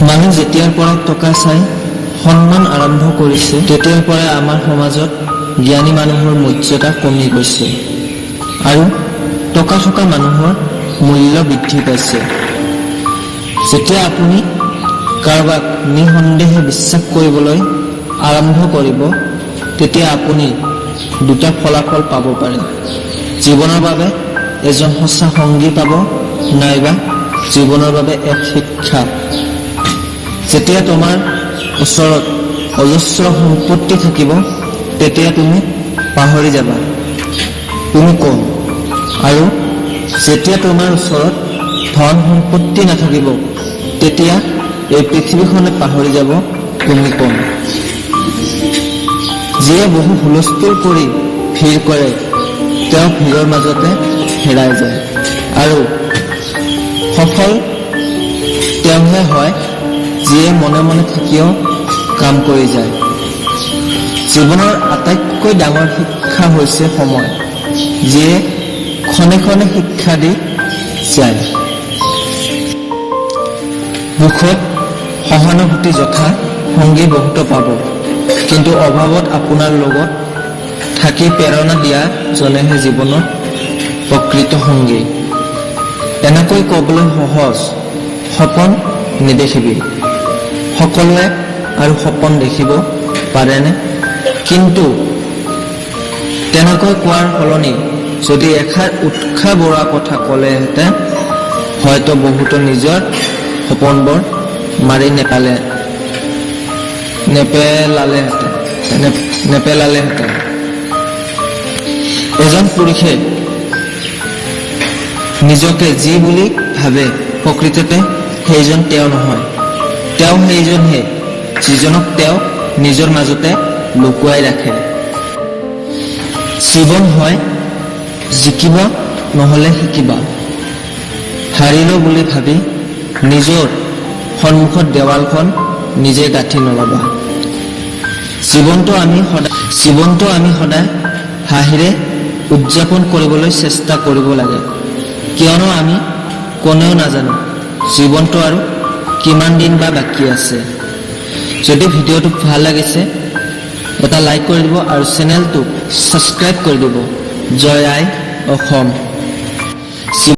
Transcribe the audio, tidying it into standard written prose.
মানুহ যেতিয়াৰ পৰা টকা চাই সন্মান আৰম্ভ কৰিছে তেতিয়াৰ পৰা আমাৰ সমাজত জ্ঞানী মানুহৰ মৰ্যাদা কমি গৈছে আৰু টকা থকা মানুহৰ মূল্য বৃদ্ধি পাইছে। যেতিয়া আপুনি কাৰোবাক নিঃসন্দেহে বিশ্বাস কৰিবলৈ আৰম্ভ কৰিব তেতিয়া আপুনি দুটা ফলাফল পাব পাৰে। জীৱনৰ বাবে এজন সঁচা সংগী পাব নাইবা জীৱনৰ বাবে এক শিক্ষা। যেতিয়া তোমাৰ ওচৰত অজস্ৰ সম্পত্তি থাকিব তেতিয়া তুমি পাহৰি যাবা তুমি কোন, আৰু যেতিয়া তোমাৰ ওচৰত ধন সম্পত্তি নাথাকিব তেতিয়া এই পৃথিৱীখনে পাহৰি যাব তুমি কোন। যিয়ে বহু হুলস্থুল কৰি ভিৰ কৰে তেওঁ ভিৰৰ মাজতে হেৰাই যায় আৰু সফল তেওঁহে হয় যিয়ে মনে মনে থাকিও কাম কৰি যায়। জীৱনৰ আটাইতকৈ ডাঙৰ শিক্ষা হৈছে সময়, যিয়ে ক্ষণে ক্ষণে শিক্ষা দি যায়। দুখত সহানুভূতি যথা সংগী বহুতো পাব, কিন্তু অভাৱত আপোনাৰ লগত থাকি প্ৰেৰণা দিয়া জনেহে জীৱনত প্ৰকৃত সংগী। এনেকৈ ক'বলৈ সহজ, সপোন নেদেখিবি। সকলোৱে আৰু সপোন দেখিব পাৰেনে? কিন্তু তেনেকৈ কোৱাৰ সলনি যদি এষাৰ উৎসাহ বঢ়োৱা কথা ক'লেহেঁতেন হয়তো বহুতো নিজৰ সপোনবোৰ মাৰি নেপেলালেহেঁতেন। এজন পুৰুষে নিজকে যি বুলি ভাবে প্ৰকৃততে সেইজন তেওঁ নহয়, তেওঁ সেইজনহে যিজনক তেওঁ নিজৰ মাজতে লুকুৱাই ৰাখে। জীৱন হয় জিকিবা নহলে শিকিবা। হাৰিলো বুলি ভাবি নিজৰ সন্মুখত দেৱালখন নিজে গাঁঠি নলবা। জীৱনটো আমি সদায় হাঁহিৰে উদযাপন কৰিবলৈ চেষ্টা কৰিব লাগে, কিয়নো আমি কোনেও নাজানো জীৱনটো আৰু কিমান দিন বা বাকী আছে। যদি ভিডিঅ'টো ভাল লাগিছে এটা লাইক কৰি দিব আৰু চেনেলটো ছাবস্ক্ৰাইব কৰি দিব। জয় আই অসম।